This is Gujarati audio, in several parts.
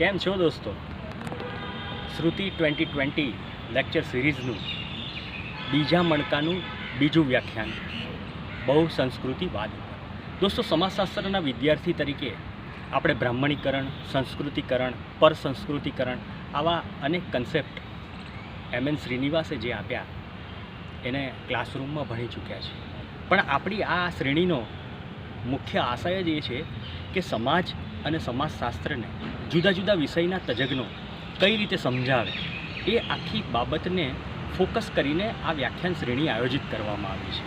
કેમ છો દોસ્તો? શ્રુતિ 2020 લેક્ચર સિરીઝનું બીજા મણકાનું બીજું વ્યાખ્યાન બહુ સંસ્કૃતિવાદ. દોસ્તો, સમાજશાસ્ત્રના વિદ્યાર્થી તરીકે આપણે બ્રાહ્મણીકરણ, સંસ્કૃતિકરણ, પરસંસ્કૃતિકરણ આવા અનેક કન્સેપ્ટ એમ.એન. શ્રીનિવાસે જે આપ્યા એને ક્લાસરૂમમાં ભણી ચૂક્યા છે. પણ આપણી આ શ્રેણીનો મુખ્ય આશય જ એ છે કે સમાજ અને સમાજશાસ્ત્રને જુદા જુદા વિષયના તજજ્ઞો કઈ રીતે સમજાવે એ આખી બાબતને ફોકસ કરીને આ વ્યાખ્યાન શ્રેણી આયોજિત કરવામાં આવી છે.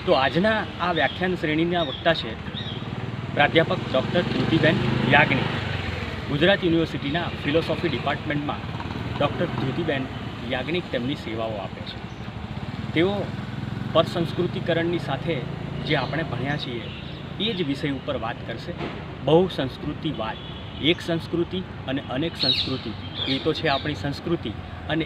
તો આજના આ વ્યાખ્યાન શ્રેણીના વક્તા છે પ્રાધ્યાપક ડૉક્ટર ધ્રુતિબેન યાજ્ઞિક. ગુજરાત યુનિવર્સિટીના ફિલોસોફી ડિપાર્ટમેન્ટમાં ડૉક્ટર ધ્રુતિબેન યાજ્ઞિક તેમની સેવાઓ આપે છે. તેઓ પરસંસ્કૃતિકરણની સાથે જે આપણે ભણ્યા છીએ એ જ વિષય ઉપર વાત કરશે. બહુ સંસ્કૃતિવાદ, એક સંસ્કૃતિ અને અનેક સંસ્કૃતિ, એ તો છે આપણી સંસ્કૃતિ, અને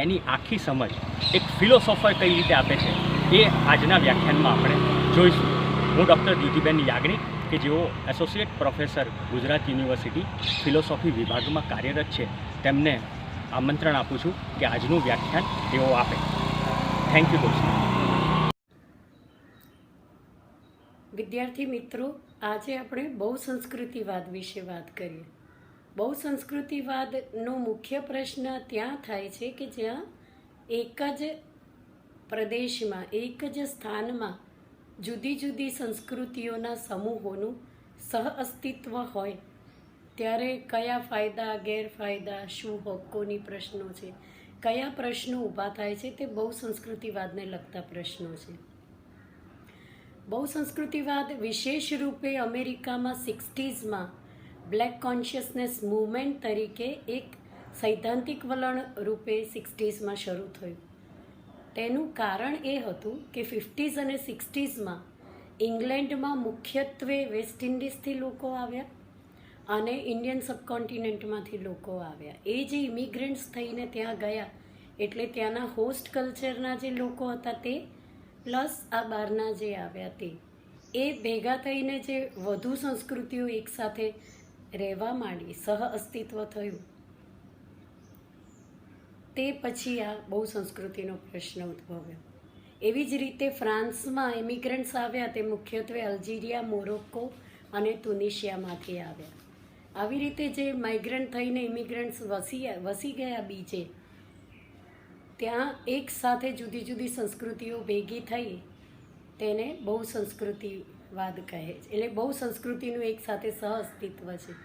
એની આખી સમજ એક ફિલોસોફર કઈ રીતે આપે છે એ આજના વ્યાખ્યાનમાં આપણે જોઈશું. હું ડૉક્ટર ધ્રુતિબેન યાજ્ઞિક કે જેઓ associate professor Gujarat university philosophy વિભાગમાં કાર્યરત છે, તેમને આમંત્રણ આપું છું કે આજનું વ્યાખ્યાન તેઓ આપે. થેન્ક યુ દોસ્તો. વિદ્યાર્થી મિત્રો, આજે આપણે બહુસંસ્કૃતિવાદ વિશે વાત કરીએ. બહુસંસ્કૃતિવાદનો મુખ્ય પ્રશ્ન ત્યાં થાય છે કે જ્યાં એક જ પ્રદેશમાં, એક જ સ્થાનમાં જુદી જુદી સંસ્કૃતિઓના સમૂહોનું સહઅસ્તિત્વ હોય ત્યારે કયા ફાયદા, ગેરફાયદા, શું હક્કોની પ્રશ્નો છે, કયા પ્રશ્નો ઊભા થાય છે, તે બહુસંસ્કૃતિવાદને લગતા પ્રશ્નો છે. બહુસંસ્કૃતિવાદ વિશેષ રૂપે અમેરિકામાં 60s બ્લેક કોન્શિયસનેસ મૂવમેન્ટ તરીકે એક સૈદ્ધાંતિક વલણ રૂપે 60s શરૂ થયું. તેનું કારણ એ હતું કે 50s અને 60s ઇંગ્લેન્ડમાં મુખ્યત્વે વેસ્ટ ઇન્ડિઝથી લોકો આવ્યા અને ઇન્ડિયન સબકોન્ટિનેન્ટમાંથી લોકો આવ્યા. એ જે ઇમિગ્રન્ટ્સ થઈને ત્યાં ગયા એટલે ત્યાંના હોસ્ટ કલ્ચરના જે લોકો હતા તે પ્લસ આ બહારના જે આવ્યા તે એ ભેગા થઈને જે વધુ સંસ્કૃતિઓ એકસાથે રહેવા માંડી, સહ અસ્તિત્વ થયું, તે પછી આ બહુ સંસ્કૃતિનો પ્રશ્ન ઉદ્ભવ્યો. એવી જ રીતે ફ્રાન્સમાં ઇમિગ્રન્ટ્સ આવ્યા તે મુખ્યત્વે અલ્જીરિયા, મોરોક્કો અને તુનિશિયામાંથી આવ્યા. આવી રીતે જે માઇગ્રન્ટ થઈને ઇમિગ્રન્ટ્સ વસી ગયા બીજે, ત્યાં એક સાથે જુદી જુદી સંસ્કૃતિઓ ભેગી થઈ તેને બહુ સંસ્કૃતિવાદ કહે છે. એટલે બહુ સંસ્કૃતિનું એક સાથે સહ અસ્તિત્વ છે.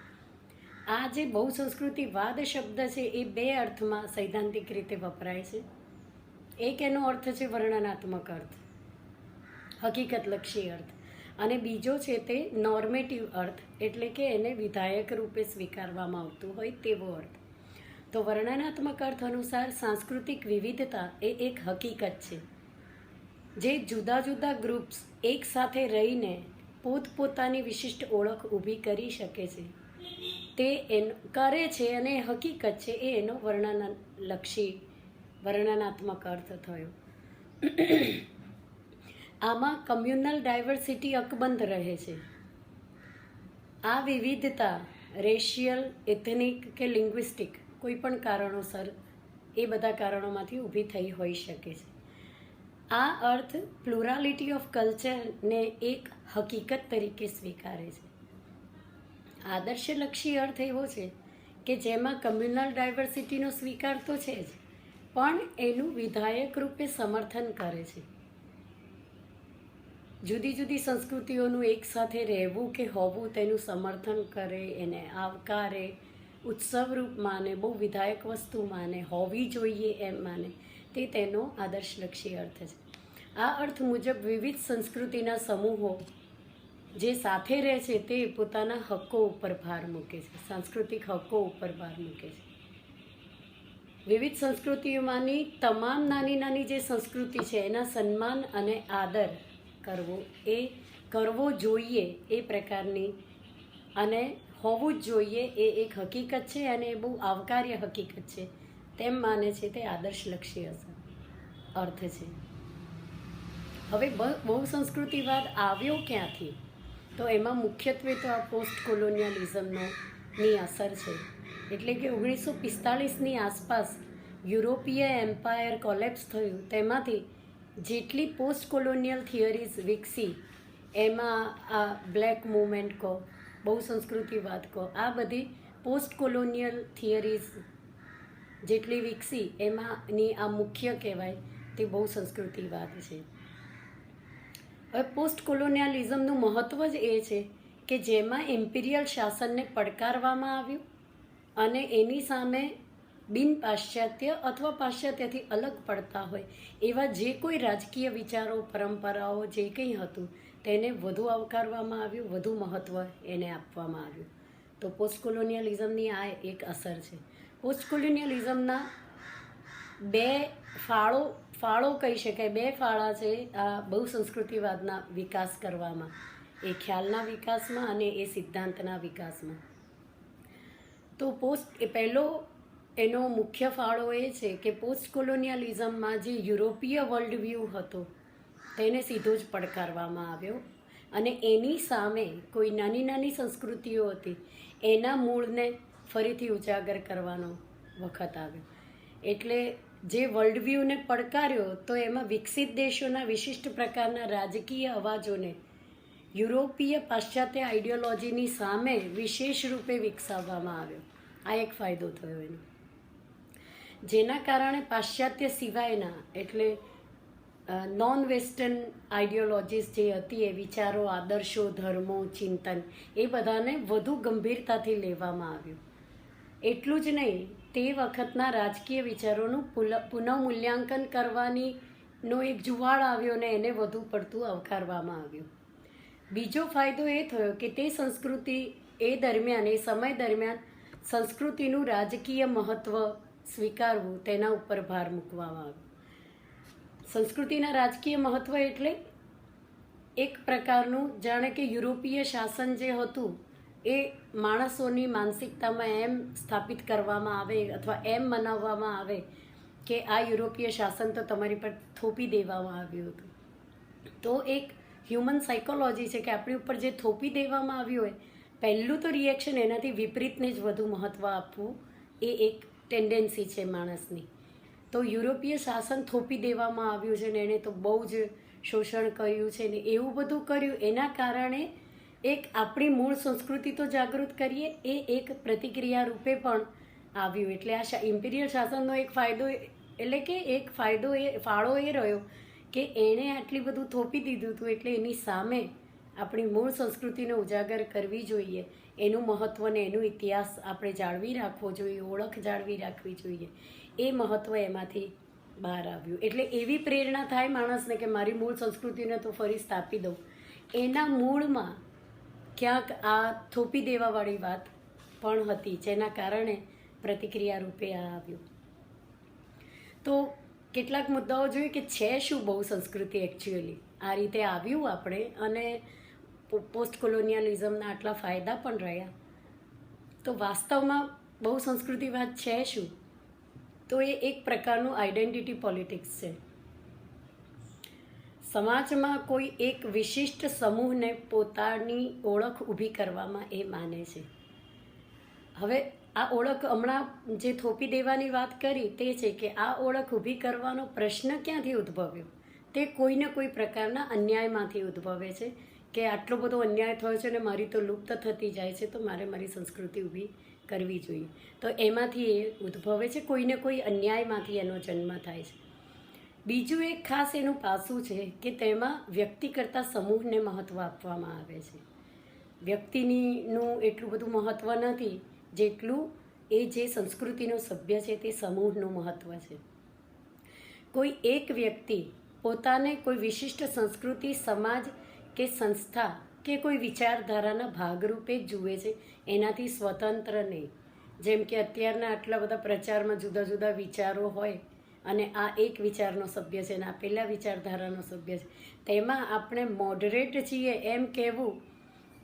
આ જે બહુ સંસ્કૃતિવાદ શબ્દ છે એ બે અર્થમાં સૈદ્ધાંતિક રીતે વપરાય છે. એક એનો અર્થ છે વર્ણનાત્મક અર્થ, હકીકતલક્ષી અર્થ, અને બીજો છે તે નોર્મેટિવ અર્થ, એટલે કે એને વિધાયક રૂપે સ્વીકારવામાં આવતું હોય તેવો અર્થ. તો વર્ણનાત્મક અર્થ અનુસાર સાંસ્કૃતિક વિવિધતા એ એક હકીકત છે જે જુદા જુદા ગ્રુપ્સ એક સાથે રહીને પોતપોતાની વિશિષ્ટ ઓળખ ઊભી કરી શકે છે. તે કરે છે અને હકીકત છે, એ એનો વર્ણનાત્મક અર્થ થયો. આમાં કમ્યુનલ ડાયવર્સિટી અકબંધ રહે છે. આ વિવિધતા રેશિયલ, એથનિક કે લિંગ્વિસ્ટિક કોઈ પણ કારણોસર, એ બધા કારણોમાંથી ઊભી થઈ હોઈ શકે છે. આ અર્થ પ્લુરાલિટી ઓફ કલ્ચરને એક હકીકત તરીકે સ્વીકારે છે. આદર્શલક્ષી અર્થ એવો છે કે જેમાં કમ્યુનલ ડાયવર્સિટીનો સ્વીકાર તો છે જ, પણ એનું વિધાયક રૂપે સમર્થન કરે છે. જુદી જુદી સંસ્કૃતિઓનું એક સાથે રહેવું કે હોવું તેનું સમર્થન કરે, એને આવકારે, ઉત્સવરૂપ માને, બહુ વિધાયક વસ્તુ માને, હોવી જોઈએ એમ માને, તે તેનો આદર્શલક્ષી અર્થ છે. આ અર્થ મુજબ વિવિધ સંસ્કૃતિના સમૂહો જે સાથે રહે છે તે પોતાના હક્કો ઉપર ભાર મૂકે છે, સાંસ્કૃતિક હક્કો ઉપર ભાર મૂકે છે. વિવિધ સંસ્કૃતિઓમાંની તમામ નાની નાની જે સંસ્કૃતિ છે એના સન્માન અને આદર કરવો જોઈએ એ પ્રકારની, અને હોવું જ જોઈએ એ એક હકીકત છે અને એ બહુ આવકાર્ય હકીકત છે તેમ માને છે, તે આદર્શલક્ષી અર્થ છે. હવે બહુ સંસ્કૃતિવાદ આવ્યો ક્યાંથી? તો એમાં મુખ્યત્વે તો આ પોસ્ટ કોલોનિયલિઝમની અસર છે. એટલે કે 1945ની આસપાસ યુરોપીય એમ્પાયર કોલેપ્સ થયું, તેમાંથી જેટલી પોસ્ટ કોલોનિયલ થિયરીઝ વિકસી, એમાં આ બ્લેક મૂવમેન્ટ કહો, બહુસંસ્કૃતિવાદ કહો, આ બધી પોસ્ટ કોલોનિયલ થિયરીઝ જેટલી વિકસી એમાંની આ મુખ્ય કહેવાય તે બહુસંસ્કૃતિવાદ છે. હવે પોસ્ટ કોલોનિયલિઝમનું મહત્ત્વ જ એ છે કે જેમાં ઇમ્પિરિયલ શાસનને પડકારવામાં આવ્યું અને એની સામે બિન પાશ્ચાત્ય અથવા પાશ્ચાત્યથી અલગ પડતા હોય એવા જે કોઈ રાજકીય વિચારો, પરંપરાઓ, જે કંઈ હતું તેને વધુ આવકારવામાં આવ્યું, વધુ મહત્ત્વ એને આપવામાં આવ્યું. તો પોસ્ટ કોલોનિયલિઝમની આ એક અસર છે. પોસ્ટ કોલોનિયલિઝમના બે ફાળો કહી શકાય, બે ફાળા છે આ બહુસંસ્કૃતિવાદના વિકાસ કરવામાં, એ ખ્યાલના વિકાસમાં અને એ સિદ્ધાંતના વિકાસમાં. તો પહેલો એનો મુખ્ય ફાળો એ છે કે પોસ્ટ કોલોનિયલિઝમમાં જે યુરોપીય વર્લ્ડ વ્યૂ હતો તેને સીધો જ પડકારવામાં આવ્યો અને એની સામે કોઈ નાની નાની સંસ્કૃતિઓ હતી એના મૂળને ફરીથી ઉજાગર કરવાનો વખત આવ્યો. એટલે જે વર્લ્ડ વ્યૂને પડકાર્યો તો એમાં વિકસિત દેશોના વિશિષ્ટ પ્રકારના રાજકીય અવાજોને યુરોપીય પાશ્ચાત્ય આઈડિયોલોજીની સામે વિશેષ રૂપે વિકસાવવામાં આવ્યો. આ એક ફાયદો થયો એનો, જેના કારણે પાશ્ચાત્ય સિવાયના એટલે નોન વેસ્ટર્ન આઈડિયોલોજીસ જે હતી એ વિચારો, આદર્શો, ધર્મો, ચિંતન એ બધાને વધુ ગંભીરતાથી લેવામાં આવ્યું. એટલું જ નહીં, તે વખતના રાજકીય વિચારોનું પુનઃમૂલ્યાંકન કરવાનો એક જુવાળ આવ્યો ને એને વધુ પડતું આવકારવામાં આવ્યું. બીજો ફાયદો એ થયો કે તે સંસ્કૃતિ એ સમય દરમિયાન સંસ્કૃતિનું રાજકીય મહત્ત્વ સ્વીકારવું તેના ઉપર ભાર મૂકવામાં આવ્યો. સંસ્કૃતિના રાજકીય મહત્ત્વ એટલે એક પ્રકારનું જાણે કે યુરોપીય શાસન જે હતું એ માણસોની માનસિકતામાં એમ સ્થાપિત કરવામાં આવે અથવા એમ મનાવવામાં આવે કે આ યુરોપીય શાસન તો તમારી પર થોપી દેવામાં આવ્યું હતું. તો એક હ્યુમન સાયકોલોજી છે કે આપણી ઉપર જે થોપી દેવામાં આવ્યું હોય, પહેલું તો રિએક્શન એનાથી વિપરીતને જ વધુ મહત્ત્વ આપવું એ એક ટેન્ડન્સી છે માણસની. તો યુરોપીય શાસન થોપી દેવામાં આવ્યું છે ને એણે તો બહુ જ શોષણ કર્યું છે ને એવું બધું કર્યું, એના કારણે એક આપણી મૂળ સંસ્કૃતિ તો જાગૃત કરીએ એ એક પ્રતિક્રિયા રૂપે પણ આવ્યું. એટલે આ ઇમ્પિરિયલ શાસનનો એક ફાયદો એટલે કે એક ફાળો એ રહ્યો કે એણે આટલી બધું થોપી દીધું હતું, એટલે એની સામે આપણી મૂળ સંસ્કૃતિને ઉજાગર કરવી જોઈએ, એનું મહત્ત્વ ને એનું ઇતિહાસ આપણે જાળવી રાખવો જોઈએ, ઓળખ જાળવી રાખવી જોઈએ, એ મહત્ત્વ એમાંથી બહાર આવ્યું. એટલે એવી પ્રેરણા થાય માણસને કે મારી મૂળ સંસ્કૃતિને તો ફરી સ્થાપી દઉં. એના મૂળમાં ક્યાંક આ થોપી દેવાવાળી વાત પણ હતી, જેના કારણે પ્રતિક્રિયા રૂપે આ આવ્યું. તો કેટલાક મુદ્દાઓ જોઈએ કે છે શું બહુ સંસ્કૃતિ એકચ્યુઅલી, આ રીતે આવ્યું આપણે અને પોસ્ટ કોલોનિયલિઝમના આટલા ફાયદા પણ રહ્યા. તો વાસ્તવમાં બહુ સંસ્કૃતિવાદ છે શું? તો એ એક પ્રકારનું આઈડેન્ટિટી પોલિટિક્સ છે. સમાજમાં કોઈ એક વિશિષ્ટ સમૂહને પોતાની ઓળખ ઊભી કરવામાં એ માને છે. હવે આ ઓળખ હમણાં જે થોપી દેવાની વાત કરી તે છે કે આ ઓળખ ઊભી કરવાનો પ્રશ્ન ક્યાંથી ઉદ્ભવ્યો? તે કોઈને કોઈ પ્રકારના અન્યાયમાંથી ઉદ્ભવે છે કે આટલો બધો અન્યાય થયો છે ને મારી તો લુપ્ત થતી જાય છે, તો મારે મારી સંસ્કૃતિ ઊભી કરવી જોઈએ. તો એમાંથી એ ઉદ્ભવે છે, કોઈને કોઈ અન્યાયમાંથી એનો જન્મ થાય છે. બીજું એક ખાસ એનું પાસું છે કે તેમાં વ્યક્તિ કરતાં સમૂહને મહત્ત્વ આપવામાં આવે છે. વ્યક્તિનું એટલું બધું મહત્ત્વ નથી જેટલું એ જે સંસ્કૃતિનો સભ્ય છે તે સમૂહનું મહત્ત્વ છે. કોઈ એક વ્યક્તિ પોતાને કોઈ વિશિષ્ટ સંસ્કૃતિ, સમાજ કે સંસ્થા કે કોઈ વિચારધારાના ભાગરૂપે જ જુએ છે, એનાથી સ્વતંત્ર નહીં. જેમ કે અત્યારના આટલા બધા પ્રચારમાં જુદા જુદા વિચારો હોય અને આ એક વિચારનો સભ્ય છે અને આ પેલા વિચારધારાનો સભ્ય છે, તેમાં આપણે મોડરેટ છીએ એમ કહેવું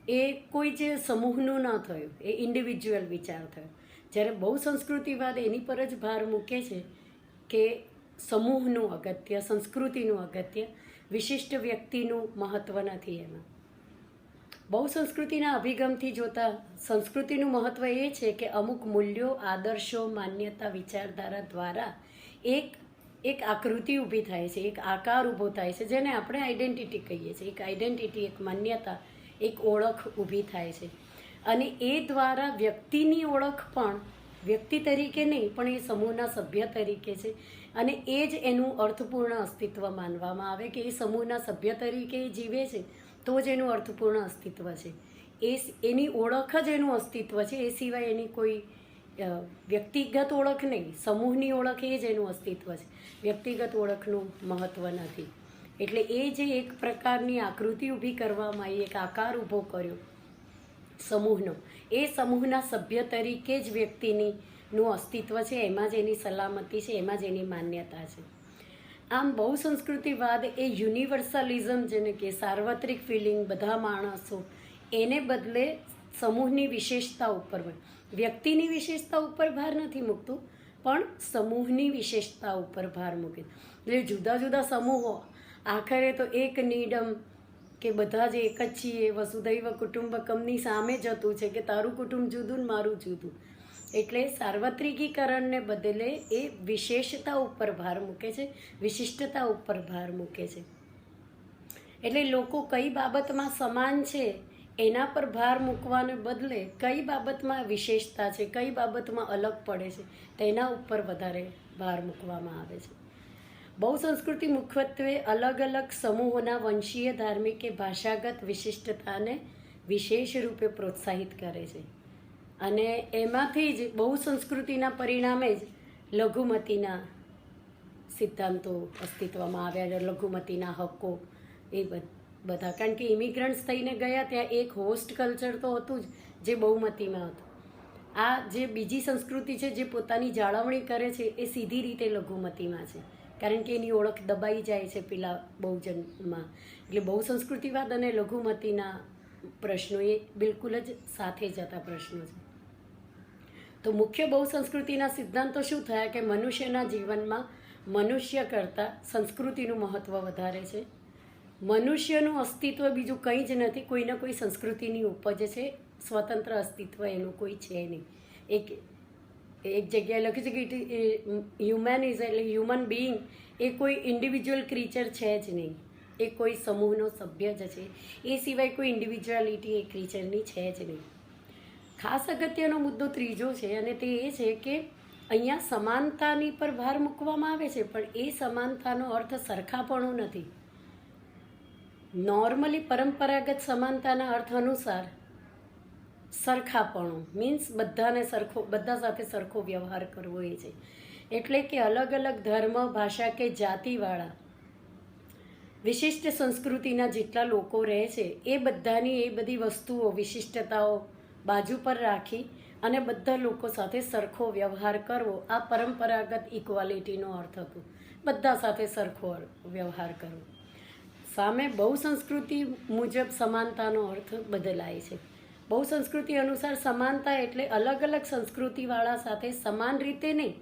એ કોઈ જે સમૂહનું ન થયું, એ ઇન્ડિવિજ્યુઅલ વિચાર થયો. જ્યારે બહુ સંસ્કૃતિવાદ એની પર જ ભાર મૂકે છે કે સમૂહનું અગત્ય, સંસ્કૃતિનું અગત્ય, વિશિષ્ટ વ્યક્તિનું મહત્ત્વ નથી એમાં. બહુ સંસ્કૃતિના અભિગમથી જોતા સંસ્કૃતિનું મહત્ત્વ એ છે કે અમુક મૂલ્યો, આદર્શો, માન્યતા, વિચારધારા દ્વારા એક આકૃતિ ઊભી થાય છે, એક આકાર ઊભો થાય છે, જેને આપણે આઈડેન્ટિટી કહીએ છીએ. એક આઈડેન્ટિટી, એક માન્યતા, એક ઓળખ ઊભી થાય છે. અને એ દ્વારા વ્યક્તિની ઓળખ પણ વ્યક્તિ તરીકે નહીં, પણ એ સમૂહના સભ્ય તરીકે છે. અને એ જ એનું અર્થપૂર્ણ અસ્તિત્વ માનવામાં આવે કે એ સમૂહના સભ્ય તરીકે એ જીવે છે તો જ એનું અર્થપૂર્ણ અસ્તિત્વ છે. એની ઓળખ જ એનું અસ્તિત્વ છે. એ સિવાય એની કોઈ વ્યક્તિગત ઓળખ નહીં, સમૂહની ઓળખ એ જ એનું અસ્તિત્વ છે. વ્યક્તિગત ઓળખનું મહત્ત્વ નથી. એટલે એ જે એક પ્રકારની આકૃતિ ઊભી કરવામાં આવી, એક આકાર ઊભો કર્યો સમૂહનો, એ સમૂહના સભ્ય તરીકે જ વ્યક્તિનું અસ્તિત્વ છે. એમાં જ એની સલામતી છે, એમાં જ એની માન્યતા છે. આમ બહુ સંસ્કૃતિવાદ એ યુનિવર્સલિઝમ, જેને કે સાર્વત્રિક ફિલિંગ, બધા માણસો, એને બદલે સમૂહની વિશેષતા ઉપર, વ્યક્તિની વિશેષતા ઉપર ભાર નથી મૂકતું, પણ સમૂહની વિશેષતા ઉપર ભાર મૂકે. એટલે જુદા જુદા સમૂહો આખરે તો એક નીડમ કે બધા જ એક જ છીએ, વસુધૈવ કુટુંબકમની સામે જતું છે કે તારું કુટુંબ જુદું ને મારું જુદું. એટલે સાર્વત્રિકીકરણને બદલે એ વિશેષતા ઉપર ભાર મૂકે છે, વિશિષ્ટતા ઉપર ભાર મૂકે છે. એટલે લોકો કઈ બાબતમાં સમાન છે એના પર ભાર મૂકવાને બદલે કઈ બાબતમાં વિશેષતા છે, કઈ બાબતમાં અલગ પડે છે તેના ઉપર વધારે ભાર મૂકવામાં આવે છે. બહુ સંસ્કૃતિ મુખ્યત્વે અલગ અલગ સમૂહોના વંશીય, ધાર્મિક કે ભાષાગત વિશિષ્ટતાને વિશેષ રૂપે પ્રોત્સાહિત કરે છે. અને એમાંથી જ બહુ સંસ્કૃતિના પરિણામે જ લઘુમતીના સિદ્ધાંતો અસ્તિત્વમાં આવ્યા, લઘુમતીના હક્કો, એ બધા. કારણ કે ઇમિગ્રન્ટ્સ થઈને ગયા ત્યાં એક હોસ્ટ કલ્ચર તો હતું જ જે બહુમતીમાં હતું. આ જે બીજી સંસ્કૃતિ છે જે પોતાની જાળવણી કરે છે એ સીધી રીતે લઘુમતીમાં છે, કારણ કે એની ઓળખ દબાઈ જાય છે પેલા બહુજનમાં. એટલે બહુ સંસ્કૃતિવાદ અને લઘુમતીના પ્રશ્નો એ બિલકુલ જ સાથે જતા પ્રશ્નો છે. તો મુખ્ય બહુ સંસ્કૃતિના સિદ્ધાંતો શું થયા કે મનુષ્યના જીવનમાં મનુષ્ય કરતાં સંસ્કૃતિનું મહત્ત્વ વધારે છે. મનુષ્યનું અસ્તિત્વ બીજું કંઈ જ નથી, કોઈને કોઈ સંસ્કૃતિની ઉપજ છે. સ્વતંત્ર અસ્તિત્વ એનું કોઈ છે નહીં. એક જગ્યાએ લખ્યું છે કે હ્યુમન ઇઝ, એટલે હ્યુમન બિઈંગ એ કોઈ ઇન્ડિવિજ્યુઅલ ક્રીચર છે જ નહીં, એ કોઈ સમૂહનો સભ્ય જ છે. એ સિવાય કોઈ ઇન્ડિવિજ્યુઆલિટી એ ક્રીચરની છે જ નહીં. ખાસ અગત્યનો મુદ્દો ત્રીજો છે અને તે એ છે કે અહીંયા સમાનતાની પર ભાર મૂકવામાં આવે છે, પણ એ સમાનતાનો અર્થ સરખાપણું નથી. નોર્મલી પરંપરાગત સમાનતાના અર્થ અનુસાર સરખાપણું મીન્સ બધાને સરખો, બધા સાથે સરખો વ્યવહાર કરવો એ છે. એટલે કે અલગ અલગ ધર્મ, ભાષા કે જાતિવાળા વિશિષ્ટ સંસ્કૃતિના જેટલા લોકો રહે છે એ બધાની એ બધી વસ્તુઓ, વિશિષ્ટતાઓ બાજુ પર રાખી અને બધા લોકો સાથે સરખો વ્યવહાર કરવો, આ પરંપરાગત ઇક્વાલિટીનો અર્થ હતો. બધા સાથે સરખો વ્યવહાર કરવો. સામે બહુ સંસ્કૃતિ મુજબ સમાનતાનો અર્થ બદલાય છે. બહુ સંસ્કૃતિ અનુસાર સમાનતા એટલે અલગ અલગ સંસ્કૃતિવાળા સાથે સમાન રીતે નહીં,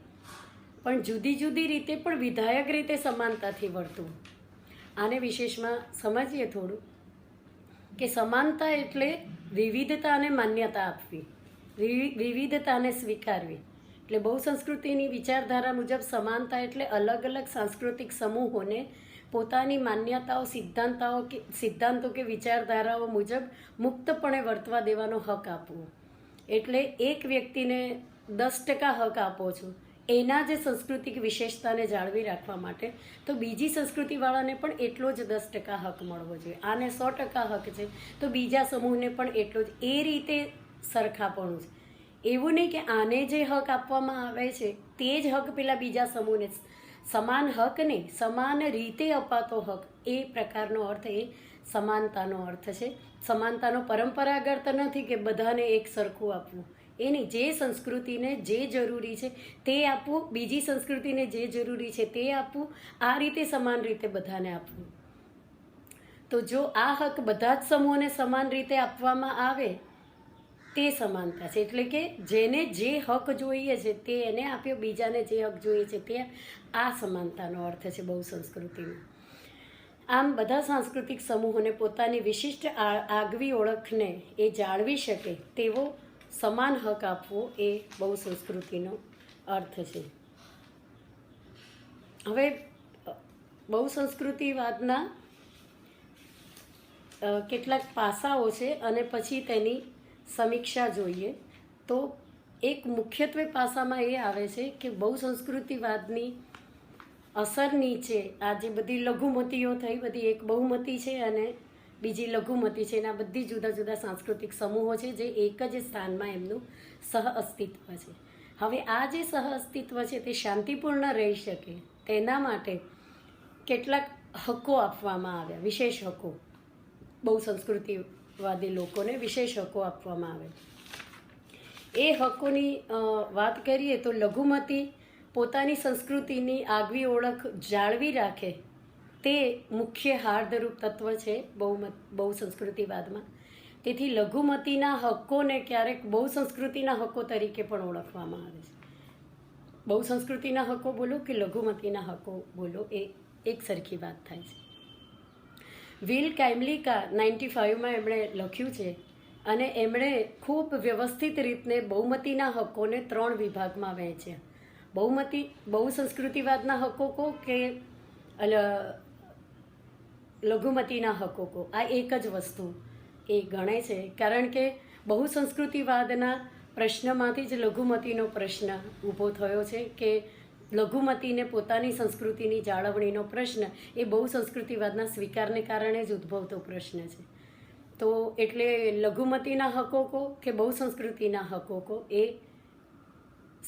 પણ જુદી જુદી રીતે પણ વિધાયક રીતે સમાનતાથી વર્તવું. આને વિશેષમાં સમજીએ થોડું કે સમાનતા એટલે વિવિધતાને માન્યતા આપવી, વિવિધતાને સ્વીકારવી. એટલે બહુ સંસ્કૃતિની વિચારધારા મુજબ સમાનતા એટલે અલગ અલગ સાંસ્કૃતિક સમૂહોને પોતાની માન્યતાઓ, સિદ્ધાંતો કે વિચારધારાઓ મુજબ મુક્તપણે વર્તવા દેવાનો હક આપવો. એટલે એક વ્યક્તિને 10% હક આપો છો એના જે સાંસ્કૃતિક વિશેષતાને જાળવી રાખવા માટે, તો બીજી સંસ્કૃતિવાળાને પણ એટલો જ 10% હક મળવો જોઈએ. આને 100% હક છે તો બીજા સમૂહને પણ એટલો જ. એ રીતે સરખાપણું છે. એવું નહીં કે આને જે હક આપવામાં આવે છે તે જ હક પેલા બીજા સમૂહને, સમાન હક નહીં, સમાન રીતે અપાતો હક, એ પ્રકારનો અર્થ એ સમાનતાનો અર્થ છે. સમાનતાનો પરંપરાગત નથી કે બધાને એક સરખું આપવું, એ નહીં. જે સંસ્કૃતિને જે જરૂરી છે તે આપવું, બીજી સંસ્કૃતિને જે જરૂરી છે તે આપવું, આ રીતે સમાન રીતે બધાને આપવું. તો જો આ હક બધા જ સમૂહોને સમાન રીતે આપવામાં આવે તે સમાનતા છે. એટલે કે જેને જે હક જોઈએ છે તે એને આપ્યો, બીજાને જે હક જોઈએ છે તે, આ સમાનતાનો અર્થ છે બહુ સંસ્કૃતિમાં. આમ બધા સાંસ્કૃતિક સમૂહોને પોતાની વિશિષ્ટ આગવી ઓળખને એ જાળવી શકે તેવો સમાન હક આપવો એ બહુસંસ્કૃતિનો અર્થ છે. હવે બહુસંસ્કૃતિવાદના કેટલાક પાસાઓ છે અને પછી તેની સમીક્ષા જોઈએ. તો એક મુખ્યત્વે પાસામાં એ આવે છે કે બહુસંસ્કૃતિવાદની અસર નીચે આ જે બધી લઘુમતીઓ થઈ, બધી એક બહુમતી છે અને બીજી લઘુમતી છે, એના બધી જુદા જુદા સાંસ્કૃતિક સમૂહો છે જે એક જ સ્થાનમાં એમનું સહ અસ્તિત્વ છે. હવે આ જે સહ અસ્તિત્વ છે તે શાંતિપૂર્ણ રહી શકે તેના માટે કેટલાક હકો આપવામાં આવ્યા, વિશેષ હકો. બહુસંસ્કૃતિવાદી લોકોને વિશેષ હકો આપવામાં આવે. એ હકોની વાત કરીએ તો લઘુમતી પોતાની સંસ્કૃતિની આગવી ઓળખ જાળવી રાખે તે મુખ્ય હાર્દરૂપ તત્વ છે બહુસંસ્કૃતિવાદમાં. તેથી લઘુમતીના હકોને ક્યારેક બહુસંસ્કૃતિના હકો તરીકે પણ ઓળખવામાં આવે છે. બહુસંસ્કૃતિના હકો બોલો કે લઘુમતીના હકો બોલો, એ એક સરખી વાત થાય છે. વિલ કાઇમલિકા 95માં એમણે લખ્યું છે અને એમણે ખૂબ વ્યવસ્થિત રીતને બહુમતીના હકોને 3 વિભાગમાં વહેંચ્યા. બહુસંસ્કૃતિવાદના હકો કહો કે લઘુમતીના હકો કહો, આ એક જ વસ્તુ એ ગણે છે. કારણ કે બહુસંસ્કૃતિવાદના પ્રશ્નમાંથી જ લઘુમતીનો પ્રશ્ન ઊભો થયો છે કે લઘુમતીને પોતાની સંસ્કૃતિની જાળવણીનો પ્રશ્ન એ બહુસંસ્કૃતિવાદના સ્વીકારને કારણે જ ઉદ્ભવતો પ્રશ્ન છે. તો એટલે લઘુમતીના હકો કહો કે બહુસંસ્કૃતિના હકો કહો, એ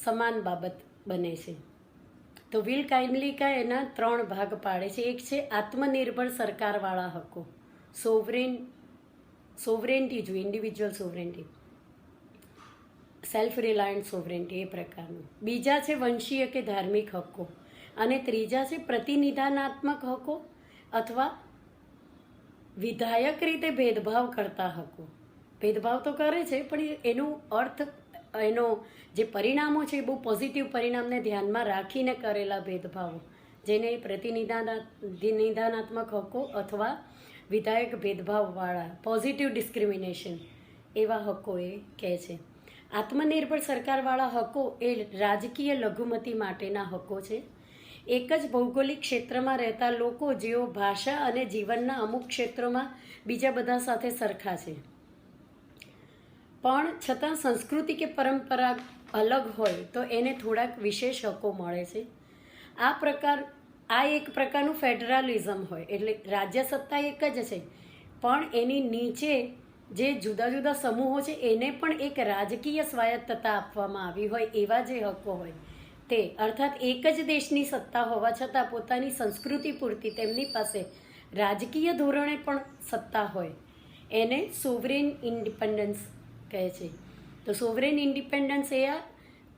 સમાન બાબત બને છે. તો વિલ કાઇમલિકા એના 3 ભાગ પાડે છે. એક છે આત્મનિર્ભર સરકારવાળા હકો, સોવરેન્ટી જોઈએ, ઇન્ડિવિજ્યુઅલ સોવરેન્ટી, સેલ્ફ રિલાયન્ટ સોવરેન્ટી, એ પ્રકારનું. બીજા છે વંશીય કે ધાર્મિક હકો અને ત્રીજા છે પ્રતિનિધાનાત્મક હકો અથવા વિધાયક રીતે ભેદભાવ કરતા હકો. ભેદભાવ તો કરે છે પણ એનું અર્થ, એનો જે પરિણામો છે એ બહુ પોઝિટિવ પરિણામને ધ્યાનમાં રાખીને કરેલા ભેદભાવો, જેને પ્રતિનિધાનાત્મક હકો અથવા વિધાયક ભેદભાવવાળા પોઝિટિવ ડિસ્ક્રિમિનેશન એવા હકો એ કહે છે. આત્મનિર્ભર સરકારવાળા હકો એ રાજકીય લઘુમતી માટેના હકો છે. એક જ ભૌગોલિક ક્ષેત્રમાં રહેતા લોકો જેઓ ભાષા અને જીવનના અમુક ક્ષેત્રોમાં બીજા બધા સાથે સરખા છે પણ છતાં સંસ્કૃતિ કે પરંપરા અલગ હોય તો એને થોડાક વિશેષ હકો મળે છે. આ એક પ્રકારનું ફેડરલિઝમ હોય, એટલે રાજ્ય સત્તા એક જ છે પણ એની નીચે જે જુદા જુદા સમૂહો છે એને પણ એક રાજકીય સ્વાયત્તતા આપવામાં આવી હોય એવા જે હકો હોય તે, અર્થાત એક જ દેશની સત્તા હોવા છતાં પોતાની સંસ્કૃતિ પૂરતી તેમની પાસે રાજકીય ધોરણે પણ સત્તા હોય, એને સોવરેન ઇન્ડિપેન્ડન્સ કહે છે. તો સોવરેન ઇન્ડિપેન્ડન્સ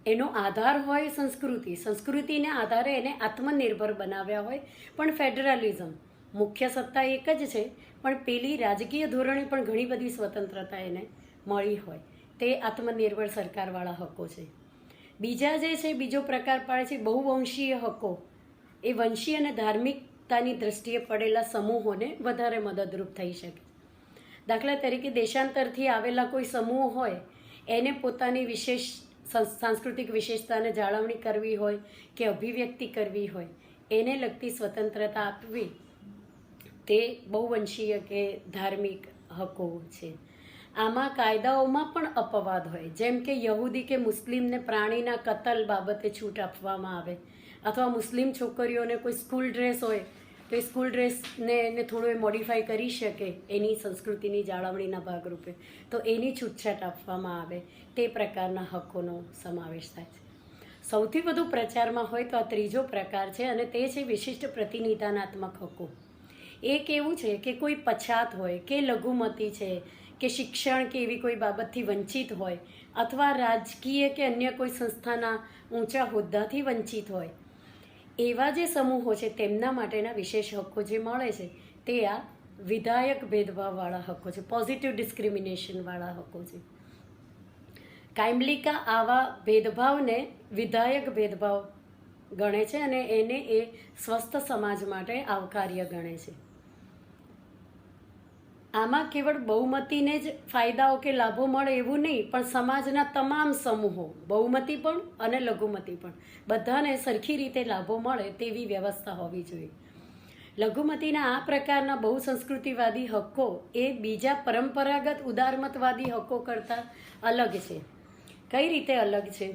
એનો આધાર હોય સંસ્કૃતિને આધારે એને આત્મનિર્ભર બનાવ્યા હોય, પણ ફેડરલિઝમ, મુખ્ય સત્તા એક જ છે પણ પેલી રાજકીય ધોરણે પણ ઘણી બધી સ્વતંત્રતા એને મળી હોય, તે આત્મનિર્ભર સરકારવાળા હકો છે. બીજા જે છે, બીજો પ્રકાર પાડે છે બહુવંશીય હકો. એ વંશી અને ધાર્મિકતાની દ્રષ્ટિએ પડેલા સમૂહોને વધારે મદદરૂપ થઈ શકે. દાખલા તરીકે દેશાંતરથી આવેલા કોઈ સમૂહ હોય, એને પોતાની વિશેષ સાંસ્કૃતિક વિશેષતાને જાળવણી કરવી હોય કે અભિવ્યક્તિ કરવી હોય, એને લગતી સ્વતંત્રતા આપવી, તે બહુવંશીય કે ધાર્મિક હકો છે. આમાં કાયદાઓમાં પણ અપવાદ હોય, જેમ કે યહૂદી કે મુસ્લિમને પ્રાણીના કતલ બાબતે છૂટ આપવામાં આવે, અથવા મુસ્લિમ છોકરીઓને કોઈ સ્કૂલ ડ્રેસ હોય તો એ સ્કૂલ ડ્રેસને એને થોડું મોડિફાઈ કરી શકે એની સંસ્કૃતિની જાળવણીના ભાગરૂપે, તો એની છૂટછાટ આપવામાં આવે. તે પ્રકારના હકોનો સમાવેશ થાય છે. સૌથી વધુ પ્રચારમાં હોય તો આ ત્રીજો પ્રકાર છે અને તે છે વિશિષ્ટ પ્રતિનિધાનાત્મક હકો. એ કેવું છે કે કોઈ પછાત હોય કે લઘુમતી છે કે શિક્ષણ કે એવી કોઈ બાબતથી વંચિત હોય, અથવા રાજકીય કે અન્ય કોઈ સંસ્થાના ઊંચા હોદ્દાથી વંચિત હોય, એવા જે સમૂહો છે તેમના માટેના વિશેષ હકો જે મળે છે તે આ વિધાયક ભેદભાવવાળા હકો છે, પોઝિટિવ ડિસ્ક્રિમિનેશનવાળા હકો છે. કાઇમલિકા આવા ભેદભાવને વિધાયક ભેદભાવ ગણે છે અને એને એ સ્વસ્થ સમાજ માટે આવકાર્ય ગણે છે. આમાં કેવળ બહુમતીને જ ફાયદાઓ કે લાભો મળે એવું નહીં, પણ સમાજના તમામ સમૂહો, બહુમતી પણ અને લઘુમતી પણ, બધાને સરખી રીતે લાભો મળે તેવી વ્યવસ્થા હોવી જોઈએ. લઘુમતીના આ પ્રકારના બહુસંસ્કૃતિવાદી હક્કો એ બીજા પરંપરાગત ઉદારમતવાદી હક્કો કરતાં અલગ છે. કઈ રીતે અલગ છે?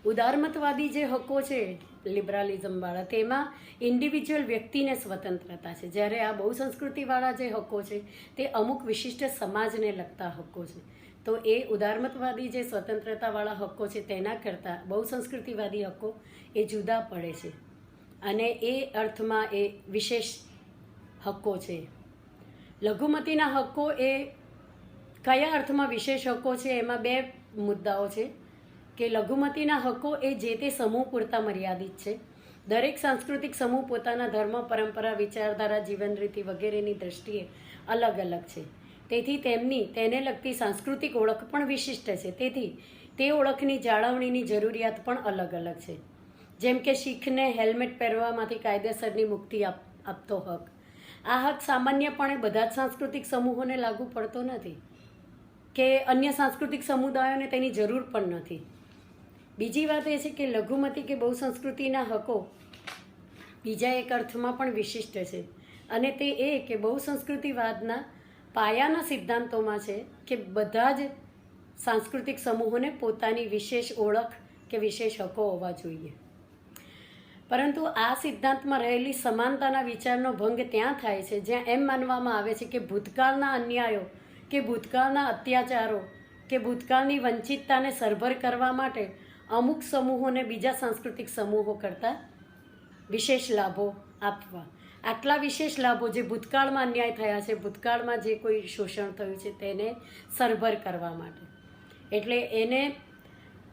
ઉદારમતવાદી જે હક્કો છે લિબરાલિઝમવાળા, તેમાં ઇન્ડિવિજ્યુઅલ વ્યક્તિને સ્વતંત્રતા છે, જ્યારે આ બહુસંસ્કૃતિવાળા જે હક્કો છે તે અમુક વિશિષ્ટ સમાજને લગતા હક્કો છે. તો એ ઉદારમતવાદી જે સ્વતંત્રતાવાળા હક્કો છે તેના કરતાં બહુસંસ્કૃતિવાદી હક્કો એ જુદા પડે છે અને એ અર્થમાં એ વિશેષ હક્કો છે. લઘુમતીના હક્કો એ કયા અર્થમાં વિશેષ હક્કો છે? એમાં બે મુદ્દાઓ છે કે લઘુમતીના હક્કો એ જે તે સમૂહ પૂરતા મર્યાદિત છે. દરેક સાંસ્કૃતિક સમૂહ પોતાના ધર્મ, પરંપરા, વિચારધારા, જીવન રીતિ વગેરેની દ્રષ્ટિએ અલગ અલગ છે. તેથી તેને લગતી સાંસ્કૃતિક ઓળખ પણ વિશિષ્ટ છે. તેથી તે ઓળખની જાળવણીની જરૂરિયાત પણ અલગ અલગ છે. જેમ કે શીખને હેલ્મેટ પહેરવામાંથી કાયદેસરની મુક્તિ આપતો હક. આ હક સામાન્યપણે બધા જ સાંસ્કૃતિક સમૂહોને લાગુ પડતો નથી કે અન્ય સાંસ્કૃતિક સમુદાયોને તેની જરૂર પણ નથી. બીજી વાત એ છે કે લઘુમતી કે બહુસંસ્કૃતિના હક્કો બીજા એક અર્થમાં પણ વિશિષ્ટ છે, અને તે એ કે બહુસંસ્કૃતિવાદના પાયાના સિદ્ધાંતોમાં છે કે બધા જ સાંસ્કૃતિક સમૂહોને પોતાની વિશેષ ઓળખ કે વિશેષ હક્કો હોવા જોઈએ. પરંતુ આ સિદ્ધાંતમાં રહેલી સમાનતાના વિચારનો ભંગ ત્યાં થાય છે જ્યાં એમ માનવામાં આવે છે કે ભૂતકાળના અન્યાયો કે ભૂતકાળના અત્યાચારો કે ભૂતકાળની વંચિતતાને સરભર કરવા માટે અમુક સમૂહોને બીજા સાંસ્કૃતિક સમૂહો કરતાં વિશેષ લાભો આપવા. આટલા વિશેષ લાભો જે ભૂતકાળમાં અન્યાય થયા છે, ભૂતકાળમાં જે કોઈ શોષણ થયું છે તેને સરભર કરવા માટે. એટલે એને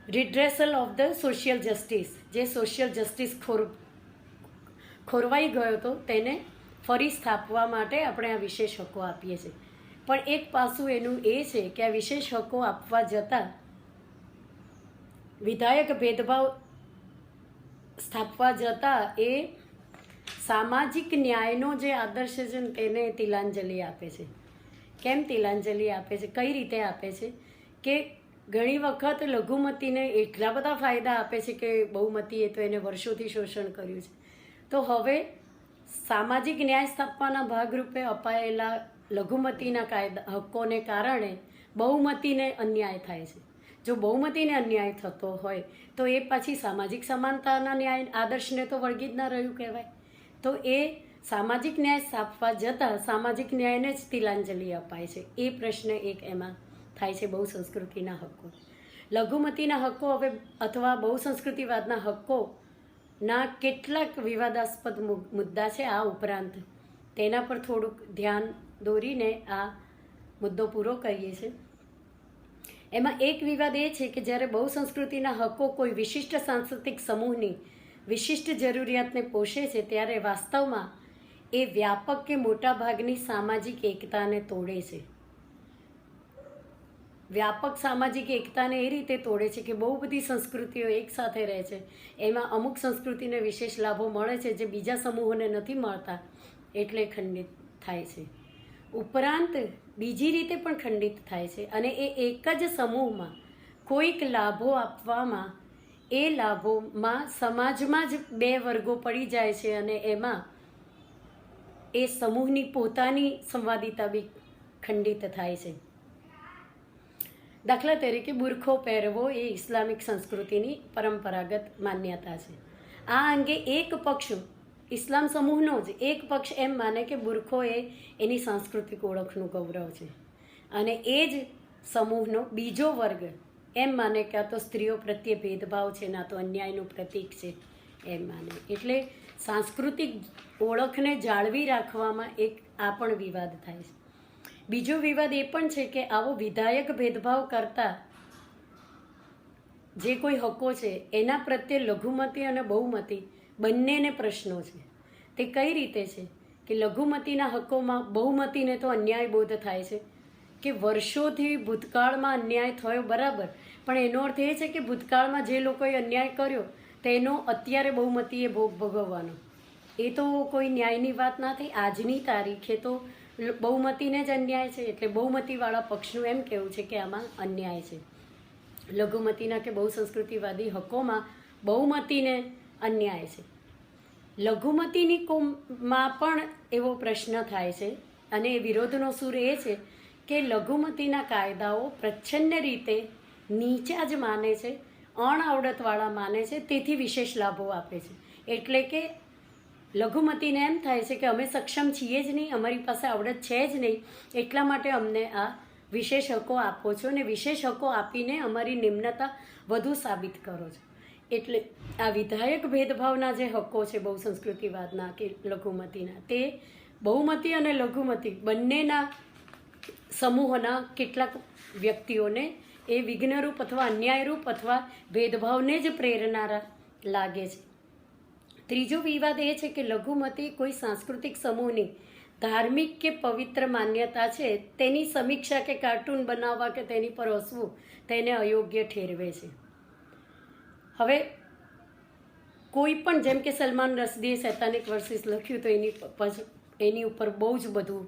redressal of the social justice, જે સોશિયલ જસ્ટિસ ખોરવાઈ ગયો હતો તેને ફરી સ્થાપવા માટે આપણે આ વિશેષ હક્કો આપીએ છીએ. પણ એક પાસું એનું એ છે કે આ વિશેષ હક્કો આપવા જતાં વિધાયક ભેદભાવ સ્થાપવા જતાં એ સામાજિક ન્યાયનો જે આદર્શ છે તેને તિલાંજલિ આપે છે. કેમ તિલાંજલિ આપે છે? કઈ રીતે આપે છે કે ઘણી વખત લઘુમતીને એટલા બધા ફાયદા આપે છે કે બહુમતીએ તો એને વર્ષોથી શોષણ કર્યું છે, તો હવે સામાજિક ન્યાય સ્થાપવાના ભાગરૂપે અપાયેલા લઘુમતીના હક્કોને કારણે બહુમતીને અન્યાય થાય છે. જો બહુમતીને અન્યાય થતો હોય તો એ પછી સામાજિક સમાનતાના ન્યાય આદર્શને તો વળગી જ ના રહ્યું કહેવાય. તો એ સામાજિક ન્યાય સ્થાપવા જતાં સામાજિક ન્યાયને જ તિલાંજલિ અપાય છે. એ પ્રશ્ન એક એમાં થાય છે બહુસંસ્કૃતિના હક્કો. લઘુમતીના હક્કો હવે અથવા બહુસંસ્કૃતિવાદના હક્કોના કેટલાક વિવાદાસ્પદ મુદ્દા છે. આ ઉપરાંત તેના પર થોડુંક ધ્યાન દોરીને આ મુદ્દો પૂરો કરીએ છીએ. એમાં એક વિવાદ એ છે કે જ્યારે બહુસંસ્કૃતિના હક્કો કોઈ વિશિષ્ટ સાંસ્કૃતિક સમૂહની વિશિષ્ટ જરૂરિયાતને પોષે છે ત્યારે વાસ્તવમાં એ વ્યાપક કે મોટાભાગની સામાજિક એકતાને તોડે છે. વ્યાપક સામાજિક એકતાને એ રીતે તોડે છે કે બહુ બધી સંસ્કૃતિઓ એકસાથે રહે છે, એમાં અમુક સંસ્કૃતિને વિશેષ લાભો મળે છે જે બીજા સમૂહોને નથી મળતા, એટલે ખંડિત થાય છે. ઉપરાંત બીજી રીતે પણ ખંડિત થાય છે અને એ એક જ સમૂહમાં કોઈક લાભો આપવામાં એ લાભોમાં સમાજમાં જ બે વર્ગો પડી જાય છે અને એમાં એ સમૂહની પોતાની સંવાદિતા બી ખંડિત થાય છે. દાખલા તરીકે બુરખો પહેરવો એ ઇસ્લામિક સંસ્કૃતિની પરંપરાગત માન્યતા છે. આ અંગે એક પક્ષ, ઇસ્લામ સમૂહનો જ એક પક્ષ એમ માને કે બુરખો એ એની સાંસ્કૃતિક ઓળખનું ગૌરવ છે, અને એ જ સમૂહનો બીજો વર્ગ એમ માને કે આ તો સ્ત્રીઓ પ્રત્યે ભેદભાવ છે, ના તો અન્યાયનું પ્રતીક છે એમ માને. એટલે સાંસ્કૃતિક ઓળખને જાળવી રાખવામાં એક આ પણ વિવાદ થાય છે. બીજો વિવાદ એ પણ છે કે આવો વિધાયક ભેદભાવ કરતા જે કોઈ હક્કો છે એના પ્રત્યે લઘુમતી અને બહુમતી બંનેને પ્રશ્નો છે. તે કઈ રીતે છે કે લઘુમતીના હક્કોમાં બહુમતીને તો અન્યાય બોધ થાય છે કે વર્ષોથી ભૂતકાળમાં અન્યાય થયો, બરાબર, પણ એનો અર્થ એ છે કે ભૂતકાળમાં જે લોકોએ અન્યાય કર્યો તેનો અત્યારે બહુમતીએ ભોગ ભોગવવાનો. એ તો કોઈ ન્યાયની વાત ના થઈ. આજની તારીખે તો બહુમતીને જ અન્યાય છે, એટલે બહુમતીવાળા પક્ષનું એમ કહેવું છે કે આમાં અન્યાય છે. લઘુમતીના કે બહુ સંસ્કૃતિવાદી હકોમાં બહુમતીને અન્યાય છે. લઘુમતીની કોમમાં પણ એવો પ્રશ્ન થાય છે, અને વિરોધનો સૂર એ છે કે લઘુમતીના કાયદાઓ પ્રચ્છન્ન રીતે નીચા જ માને છે, અણઆવડતવાળા માને છે, તેથી વિશેષ લાભો આપે છે. એટલે કે લઘુમતીને એમ થાય છે કે અમે સક્ષમ છીએ જ નહીં, અમારી પાસે આવડત છે જ નહીં, એટલા માટે અમને આ વિશેષ હકો આપો છો, અને વિશેષ હકો આપીને અમારી નિમ્નતા વધુ સાબિત કરો છો. એટલે આ વિધાયક ભેદભાવના જે હકો છે બહુ સંસ્કૃતિવાદના કે લઘુમતીના, તે બહુમતી અને લઘુમતી બંનેના સમૂહોના કેટલાક વ્યક્તિઓને એ વિઘ્નરૂપ અથવા અન્યાયરૂપ અથવા ભેદભાવને જ પ્રેરનારા લાગે છે. ત્રીજો વિવાદ એ છે કે લઘુમતી કોઈ સાંસ્કૃતિક સમૂહની ધાર્મિક કે પવિત્ર માન્યતા છે તેની સમીક્ષા કે કાર્ટૂન બનાવવા કે તેની પર હસવું તેને અયોગ્ય ઠેરવે છે. હવે કોઈ પણ, જેમ કે સલમાન રશ્દીએ સૈતાનિક વર્સિસ લખ્યું તો એની ઉપર બહુ જ બધું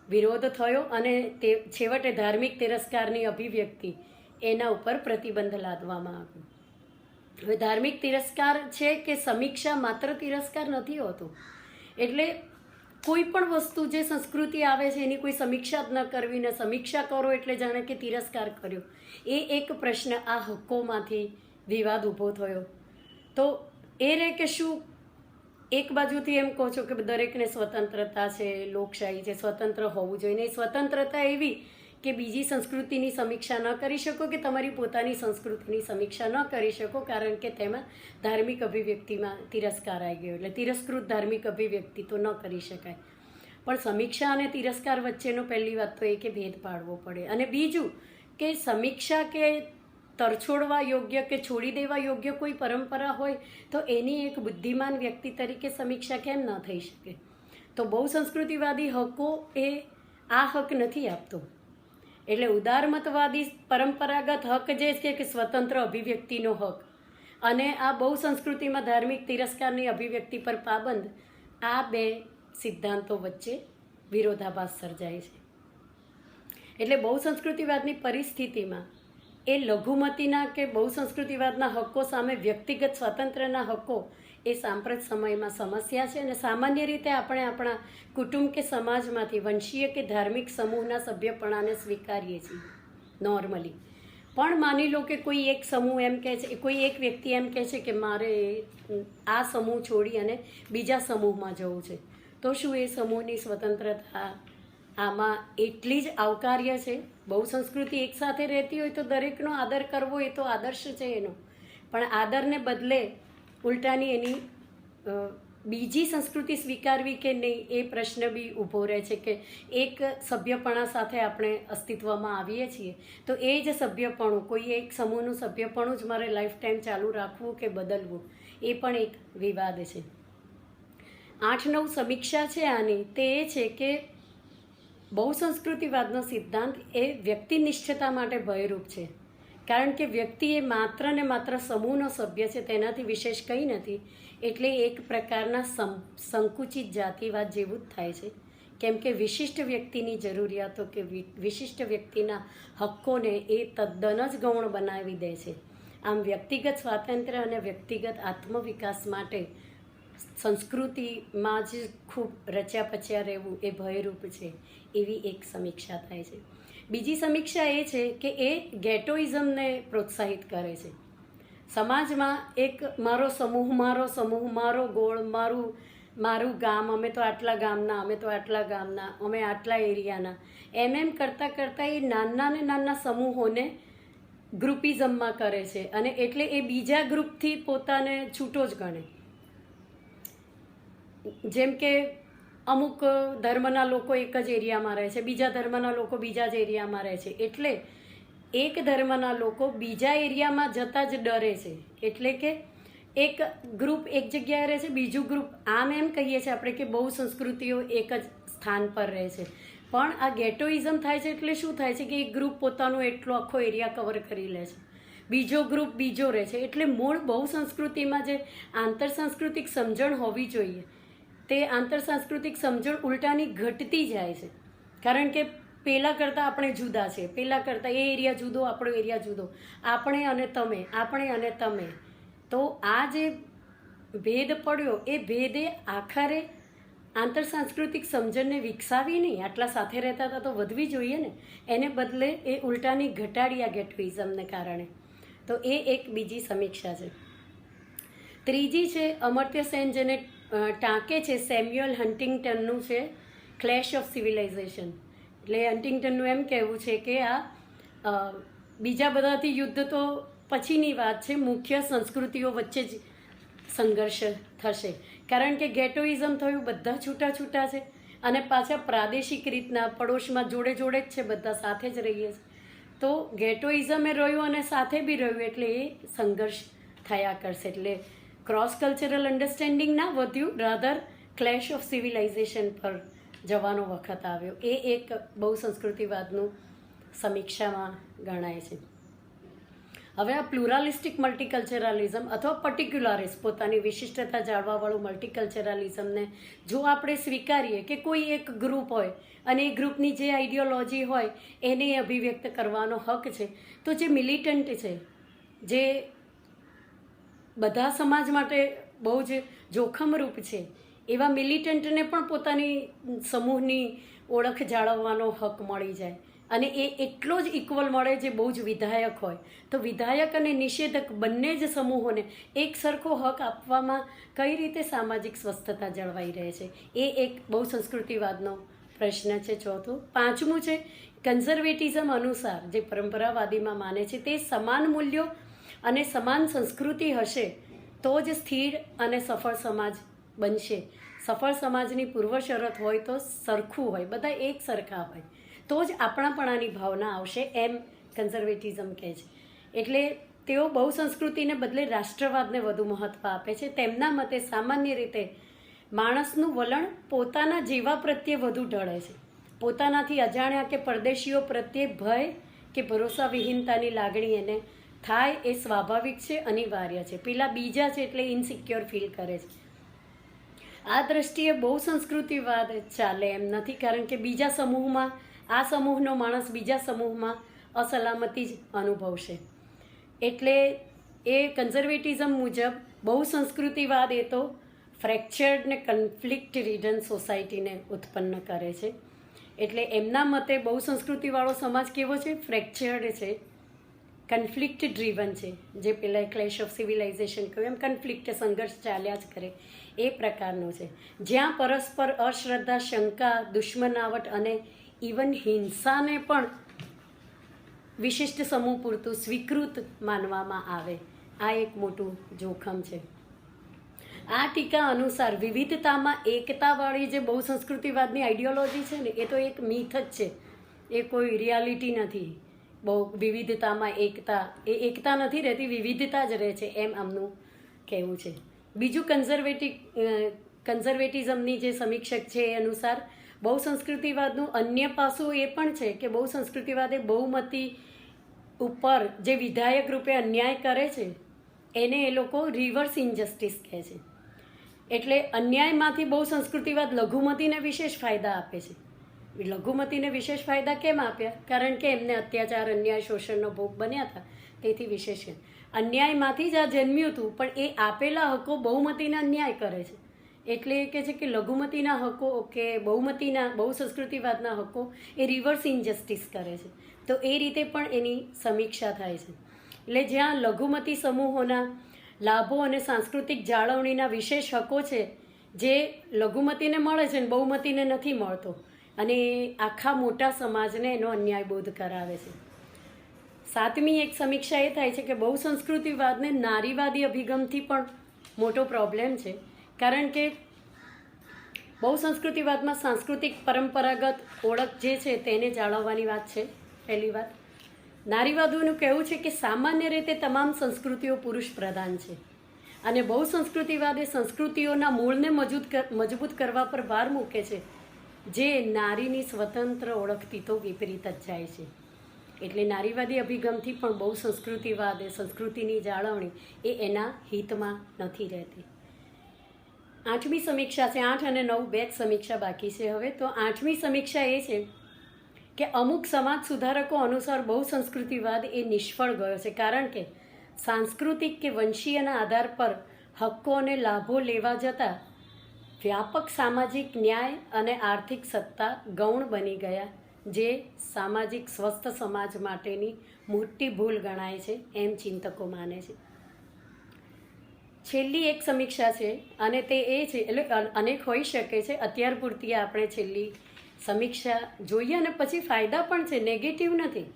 વિરોધ થયો, અને તે છેવટે ધાર્મિક તિરસ્કારની અભિવ્યક્તિ એના ઉપર પ્રતિબંધ લાદવામાં આવ્યો. હવે ધાર્મિક તિરસ્કાર છે કે સમીક્ષા માત્ર તિરસ્કાર નથી હોતું. એટલે કોઈ પણ વસ્તુ જે સંસ્કૃતિ આવે છે એની કોઈ સમીક્ષા જ ન કરવી, ને સમીક્ષા કરો એટલે જાણે કે તિરસ્કાર કર્યો. એ એક પ્રશ્ન આ હકોમાંથી વિવાદ ઊભો થયો. તો એ રહે કે શું એક બાજુથી એમ કહો છો કે દરેકને સ્વતંત્રતા છે, લોકશાહી છે, સ્વતંત્ર હોવું જોઈએ. એ સ્વતંત્રતા એવી કે બીજી સંસ્કૃતિની સમીક્ષા ન કરી શકો, કે તમારી પોતાની સંસ્કૃતિની સમીક્ષા ન કરી શકો, કારણ કે તેમાં ધાર્મિક અભિવ્યક્તિમાં તિરસ્કાર આવી ગયો. એટલે તિરસ્કૃત ધાર્મિક અભિવ્યક્તિ તો ન કરી શકાય. પણ સમીક્ષા અને તિરસ્કાર વચ્ચેનો પહેલી વાત તો એ કે ભેદ પાડવો પડે. અને બીજું કે સમીક્ષા કે તરછોડવા યોગ્ય કે છોડી દેવા યોગ્ય કોઈ પરંપરા હોય તો એની એક બુદ્ધિમાન વ્યક્તિ તરીકે સમીક્ષા કેમ ન થઈ શકે? તો બહુ સંસ્કૃતિવાદી હકો એ આ હક નથી આપતો. એટલે ઉદારમતવાદી પરંપરાગત હક જે છે કે સ્વતંત્ર અભિવ્યક્તિનો હક, અને આ બહુ સંસ્કૃતિમાં ધાર્મિક તિરસ્કારની અભિવ્યક્તિ પર પાબંદ, આ બે સિદ્ધાંતો વચ્ચે વિરોધાભાસ સર્જાય છે. એટલે બહુ સંસ્કૃતિવાદની પરિસ્થિતિમાં એ લઘુમતીના કે બહુ સંસ્કૃતિવાદના હકો સામે વ્યક્તિગત સ્વાતંત્ર્યના હકો એ સાંપ્રત સમયમાં સમસ્યા છે. અને સામાન્ય રીતે આપણે આપણા કુટુંબ કે સમાજમાંથી વંશીય કે ધાર્મિક સમૂહના સભ્યપણાને સ્વીકારીએ છીએ નોર્મલી. પણ માની લો કે કોઈ એક સમૂહ એમ કહે છે, કોઈ એક વ્યક્તિ એમ કહે છે કે મારે આ સમૂહ છોડી અને બીજા સમૂહમાં જવું છે, તો શું એ સમૂહની સ્વતંત્રતા આમાં એટલી જ આવકાર્ય છે? બહુ સંસ્કૃતિ એકસાથે રહેતી હોય તો દરેકનો આદર કરવો એ તો આદર્શ છે એનો, પણ આદરને બદલે ઉલટાની એની બીજી સંસ્કૃતિ સ્વીકારવી કે નહીં એ પ્રશ્ન બી ઊભો રહે છે. કે એક સભ્યપણા સાથે આપણે અસ્તિત્વમાં આવીએ છીએ તો એ જ સભ્યપણું, કોઈ એક સમૂહનું સભ્યપણું જ મારે લાઈફ ટાઈમ ચાલુ રાખવું કે બદલવું, એ પણ એક વિવાદ છે. 8-9 સમીક્ષા છે આની, તે એ છે કે બહુ સંસ્કૃતિવાદનો સિદ્ધાંત એ વ્યક્તિનિષ્ઠતા માટે ભયરૂપ છે. કારણ કે વ્યક્તિ એ માત્ર ને માત્ર સમૂહનો સભ્ય છે, તેનાથી વિશેષ કંઈ નથી. એટલે એક પ્રકારના સંકુચિત જાતિવાદ જેવું જ થાય છે. કેમ કે વિશિષ્ટ વ્યક્તિની જરૂરિયાતો કે વિશિષ્ટ વ્યક્તિના હક્કોને એ તદ્દન જ ગૌણ બનાવી દે છે. આમ વ્યક્તિગત સ્વાતંત્ર્ય અને વ્યક્તિગત આત્મવિકાસ માટે સંસ્કૃતિમાં જ ખૂબ રચ્યા પચ્યા રહેવું એ ભયરૂપ છે, એવી એક સમીક્ષા થાય છે. બીજી સમીક્ષા એ છે કે એ ગેટોઇઝમને પ્રોત્સાહિત કરે છે. સમાજમાં એક મારો સમૂહ, મારો ગોળ, મારું ગામ, અમે તો આટલા ગામના, અમે તો આટલા ગામના, અમે આટલા એરિયાના, એમ કરતાં કરતાં એ નાના સમૂહોને ગ્રુપિઝમમાં કરે છે. અને એટલે એ બીજા ગ્રુપથી પોતાને છૂટો જ ગણે. જેમ કે અમુક ધર્મના લોકો એક જ એરિયામાં રહે છે, બીજા ધર્મના લોકો બીજા જ એરિયામાં રહે છે. એટલે એક ધર્મના લોકો બીજા એરિયામાં જતાં જ ડરે છે. એટલે કે એક ગ્રુપ એક જગ્યાએ રહે છે, બીજું ગ્રુપ, આમ એમ કહીએ છીએ આપણે કે બહુ સંસ્કૃતિઓ એક જ સ્થાન પર રહે છે, પણ આ ગેટોઇઝમ થાય છે. એટલે શું થાય છે કે એક ગ્રુપ પોતાનો એટલો આખો એરિયા કવર કરી લે છે, બીજો ગ્રુપ બીજો રહે છે. એટલે મૂળ બહુ સંસ્કૃતિમાં જે આંતરસાંસ્કૃતિક સમજણ હોવી જોઈએ તે આંતરસાંસ્કૃતિક સમજણ ઉલટાની ઘટતી જાય છે. કારણ કે પહેલાં કરતાં આપણે જુદા છે, પહેલાં કરતાં એ એરિયા જુદો, આપણો એરિયા જુદો, આપણે અને તમે, આપણે અને તમે. તો આ જે ભેદ પડ્યો એ ભેદે આખરે આંતર સાંસ્કૃતિક સમજણને વિકસાવી નહીં, આટલા સાથે રહેતા હતા તો વધવી જોઈએ ને, એને બદલે એ ઉલટાની ઘટાડી આ ગેટોઇઝમને કારણે. તો એ એક બીજી સમીક્ષા છે. ત્રીજી છે અમર્ત્ય સેન, જેને ટાંકે છે સેમ્યુઅલ હન્ટિંગ્ટનનું છે ક્લેશ ઓફ સિવિલાઇઝેશન. એટલે હન્ટિંગ્ટનનું એમ કહેવું છે કે આ બીજા બધાથી યુદ્ધ તો પછીની વાત છે, મુખ્ય સંસ્કૃતિઓ વચ્ચે જ સંઘર્ષ થશે. કારણ કે ગેટોઇઝમ થયું, બધા છૂટા છૂટા છે અને પાછા પ્રાદેશિક રીતના પડોશમાં જોડે જોડે જ છે, બધા સાથે જ રહીએ છીએ. તો ગેટોઇઝમે રહ્યું અને સાથે બી રહ્યું એટલે એ સંઘર્ષ થયા કરશે. એટલે ક્રોસ કલ્ચરલ અન્ડરસ્ટેન્ડિંગ ના વધ્યું, રાધર ક્લેશ ઓફ સિવિલાઇઝેશન પર જવાનો વખત આવ્યો. એ એક બહુ સંસ્કૃતિવાદનું સમીક્ષામાં ગણાય છે. હવે આ પ્લુરાલિસ્ટિક મલ્ટીકલ્ચરલિઝમ અથવા પર્ટિક્યુલરિસ, પોતાની વિશિષ્ટતા જાળવાવાળું મલ્ટીકલ્ચરલિઝમને જો આપણે સ્વીકારીએ કે કોઈ એક ગ્રુપ હોય અને એ ગ્રુપની જે આઈડિયોલોજી હોય એને અભિવ્યક્ત કરવાનો હક છે, તો જે મિલિટન્ટ છે, જે બધા સમાજ માટે બહુ જ જોખમરૂપ છે, એવા મિલિટન્ટને પણ પોતાની સમૂહની ઓળખ જાળવવાનો હક મળી જાય અને એ એટલો જ ઇક્વલ મળે જે બહુ જ વિધાયક હોય. તો વિધાયક અને નિષેધક બંને જ સમૂહોને એક સરખો હક આપવામાં કઈ રીતે સામાજિક સ્વસ્થતા જળવાઈ રહે છે, એ એક બહુ સંસ્કૃતિવાદનો પ્રશ્ન છે. ચોથું. પાંચમું છે કન્ઝર્વેટિઝમ અનુસાર, જે પરંપરાવાદીમાં માને છે તે સમાન મૂલ્યો અને સમાન સંસ્કૃતિ હશે તો જ સ્થિર અને સફળ સમાજ બનશે. સફળ સમાજની પૂર્વ શરત હોય તો સરખું હોય, બધા એક સરખા હોય, તો જ આપણાપણાની ભાવના આવશે, એમ કન્ઝર્વેટિઝમ કહે છે. એટલે તેઓ બહુ સંસ્કૃતિને બદલે રાષ્ટ્રવાદને વધુ મહત્ત્વ આપે છે. તેમના મતે સામાન્ય રીતે માણસનું વલણ પોતાના જેવા પ્રત્યે વધુ ઢળે છે. પોતાનાથી અજાણ્યા કે પરદેશીઓ પ્રત્યે ભય કે ભરોસાવિહીનતાની લાગણી એને થાય એ સ્વાભાવિક છે, અનિવાર્ય છે. પેલા બીજા છે એટલે ઇનસિક્યોર ફીલ કરે છે. આ દ્રષ્ટિએ બહુ સંસ્કૃતિવાદ ચાલે એમ નથી, કારણ કે બીજા સમૂહમાં આ સમૂહનો માણસ બીજા સમૂહમાં અસલામતી જ અનુભવશે. એટલે એ કન્ઝર્વેટિઝમ મુજબ બહુ સંસ્કૃતિવાદ એ તો ફ્રેક્ચર્ડ ને કન્ફ્લિક્ટ રિડન સોસાયટીને ઉત્પન્ન કરે છે. એટલે એમના મતે બહુ સંસ્કૃતિવાળો સમાજ કેવો છે? ફ્રેક્ચર્ડ છે, કન્ફ્લિક્ટ ડ્રીવન છે. જે પેલા ક્લેશ ઓફ સિવિલાઇઝેશન કહ્યું એમ કન્ફ્લિક્ટ, સંઘર્ષ ચાલ્યા જ કરે એ પ્રકારનો છે. જ્યાં પરસ્પર અશ્રદ્ધા, શંકા, દુશ્મનાવટ અને ઇવન હિંસાને પણ વિશિષ્ટ સમૂહ પૂરતું સ્વીકૃત માનવામાં આવે, આ એક મોટું જોખમ છે. આ ટીકા અનુસાર વિવિધતામાં એકતાવાળી જે બહુ સંસ્કૃતિવાદની આઈડિયોલોજી છે ને, એ તો એક મિથ જ છે, એ કોઈ રિયાલિટી નથી. બહુ વિવિધતામાં એકતા, એ એકતા નથી રહેતી, વિવિધતા જ રહે છે, એમ આમનું કહેવું છે. બીજું કન્ઝર્વેટિઝમની જે સમીક્ષક છે એ અનુસાર બહુ સંસ્કૃતિવાદનું અન્ય પાસું એ પણ છે કે બહુ સંસ્કૃતિવાદ એ બહુમતી ઉપર જે વિધાયક રૂપે અન્યાય કરે છે એને એ લોકો રિવર્સ ઇનજસ્ટિસ કહે છે. એટલે અન્યાયમાંથી બહુ સંસ્કૃતિવાદ લઘુમતીને વિશેષ ફાયદા આપે છે. લઘુમતીને વિશેષ ફાયદા કેમ આપ્યા? કારણ કે એમને અત્યાચાર, અન્યાય, શોષણનો ભોગ બન્યા હતા, તેથી વિશેષ છે. અન્યાયમાંથી જ આ જન્મ્યું હતું, પણ એ આપેલા હકો બહુમતીને અન્યાય કરે છે. એટલે એ કહે છે કે લઘુમતીના હકો કે બહુ સંસ્કૃતિવાદના હકો એ રિવર્સ ઇનજસ્ટિસ કરે છે. તો એ રીતે પણ એની સમીક્ષા થાય છે. એટલે જ્યાં લઘુમતી સમૂહોના લાભો અને સાંસ્કૃતિક જાળવણીના વિશેષ હકો છે જે લઘુમતીને મળે છે ને બહુમતીને નથી મળતો, અને આખા મોટા સમાજને એનો અન્યાયબોધ કરાવે છે. સાતમી એક સમીક્ષા એ થાય છે કે બહુ સંસ્કૃતિવાદને નારીવાદી અભિગમથી પણ મોટો પ્રોબ્લેમ છે. કારણ કે બહુ સંસ્કૃતિવાદમાં સાંસ્કૃતિક પરંપરાગત ઓળખ જે છે તેને જાળવવાની વાત છે. પહેલી વાત, નારીવાદીઓનું કહેવું છે કે સામાન્ય રીતે તમામ સંસ્કૃતિઓ પુરુષ પ્રધાન છે, અને બહુ સંસ્કૃતિવાદ એ સંસ્કૃતિઓના મૂળને મજબૂત કરવા પર ભાર મૂકે છે, જે નારીની સ્વતંત્ર ઓળખથી તો વિપરીત જ જાય છે. એટલે નારીવાદી અભિગમથી પણ બહુ સંસ્કૃતિવાદ એ સંસ્કૃતિની જાળવણી એ એના હિતમાં નથી રહેતી. આઠમી સમીક્ષા છે, 8 અને 9 બે જ સમીક્ષા બાકી છે હવે. તો આઠમી સમીક્ષા એ છે કે અમુક સમાજ સુધારકો અનુસાર બહુસંસ્કૃતિવાદ એ નિષ્ફળ ગયો છે, કારણ કે સાંસ્કૃતિક કે વંશીયના આધાર પર હક્કો અને લાભો લેવા જતાં વ્યાપક સામાજિક ન્યાય અને આર્થિક સત્તા ગૌણ બની ગયા, જે સામાજિક સ્વસ્થ સમાજ માટેની મોટી ભૂલ ગણાય છે એમ ચિંતકો માને છે. છેલ્લી એક સમીક્ષા છે અને તે એ છે, એટલે અનેક હોઈ શકે છે, અત્યાર પૂરતી આપણે છેલ્લી સમીક્ષા જોઈએ અને પછી ફાયદા પણ છે, નેગેટિવ નથી,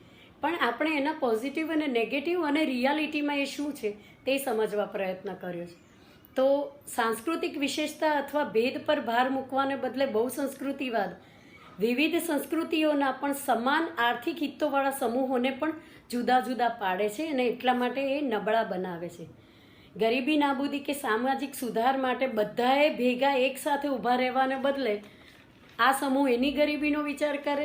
પણ આપણે એના પોઝિટિવ અને નેગેટિવ અને રિયાલિટીમાં એ શું છે તે સમજવા પ્રયત્ન કર્યો છે. તો સાંસ્કૃતિક વિશેષતા અથવા ભેદ પર ભાર મૂકવાને બદલે બહુસંસ્કૃતિવાદ વિવિધ સંસ્કૃતિઓના પણ સમાન આર્થિક હિતોવાળા સમૂહોને પણ જુદા જુદા પાડે છે અને એટલા માટે એ નબળા બનાવે છે. ગરીબી નાબૂદી કે સામાજિક સુધાર માટે બધાએ ભેગા એકસાથે ઊભા રહેવાને બદલે આ સમૂહ એની ગરીબીનો વિચાર કરે,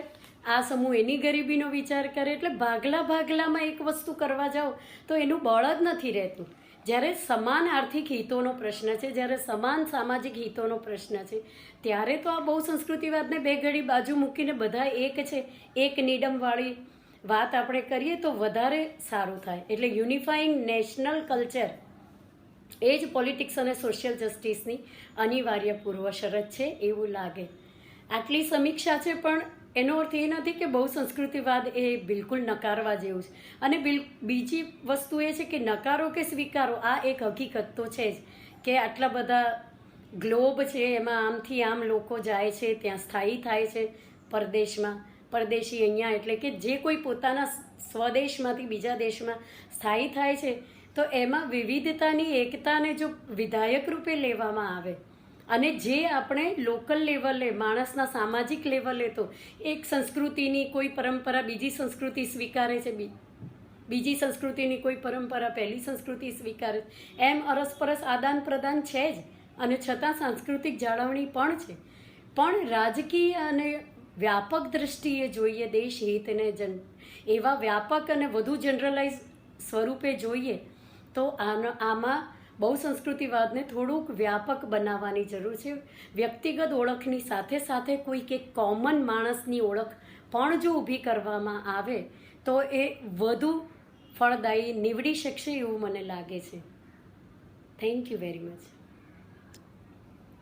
આ સમૂહ એની ગરીબીનો વિચાર કરે, એટલે ભાગલામાં એક વસ્તુ કરવા જાઓ તો એનું બળ જ નથી રહેતું. જ્યારે સમાન આર્થિક હિતોનો પ્રશ્ન છે, જ્યારે સમાન સામાજિક હિતોનો પ્રશ્ન છે, ત્યારે તો આ બહુસંસ્કૃતિવાદને બે ઘડી બાજુ મૂકીને બધા એક છે, એક નિડમવાળી વાત આપણે કરીએ તો વધારે સારું થાય. એટલે યુનિફાઈંગ નેશનલ કલ્ચર એ જ પોલિટિક્સ અને સોશિયલ જસ્ટિસની અનિવાર્ય પૂર્વશરત છે એવું લાગે. આટલી સમીક્ષા છે, પણ એનો અર્થ એ નથી કે બહુસંસ્કૃતિવાદ એ બિલકુલ નકારવા જેવું છે. અને બીજી વસ્તુ એ છે કે નકારો કે સ્વીકારો, આ એક હકીકત તો છે જ કે આટલા બધા ગ્લોબ છે, એમાં આમથી આમ લોકો જાય છે, ત્યાં સ્થાયી થાય છે પરદેશમાં, પરદેશી અહીંયા એટલે કે જે કોઈ પોતાના સ્વદેશમાંથી બીજા દેશમાં સ્થાયી થાય છે, તો એમાં વિવિધતાની એકતાને જો વિધાયક રૂપે લેવામાં આવે અને જે આપણે લોકલ લેવલે માણસના સામાજિક લેવલે તો એક સંસ્કૃતિની કોઈ પરંપરા બીજી સંસ્કૃતિ સ્વીકારે છે, બીજી સંસ્કૃતિની કોઈ પરંપરા પહેલી સંસ્કૃતિ સ્વીકારે, એમ અરસપરસ આદાન પ્રદાન છે જ, અને છતાં સાંસ્કૃતિક જાળવણી પણ છે. પણ રાજકીય અને વ્યાપક દ્રષ્ટિએ જોઈએ, દેશ હિતને એવા વ્યાપક અને વધુ જનરલાઇઝ સ્વરૂપે જોઈએ તો આમાં બહુસંસ્કૃતિવાદને થોડુંક વ્યાપક બનાવવાની જરૂર છે. વ્યક્તિગત ઓળખની સાથે સાથે કોઈક એક કોમન માણસની ઓળખ પણ જો ઊભી કરવામાં આવે તો એ વધુ ફળદાયી નીવડી શકશે એવું મને લાગે છે. Thank you very much.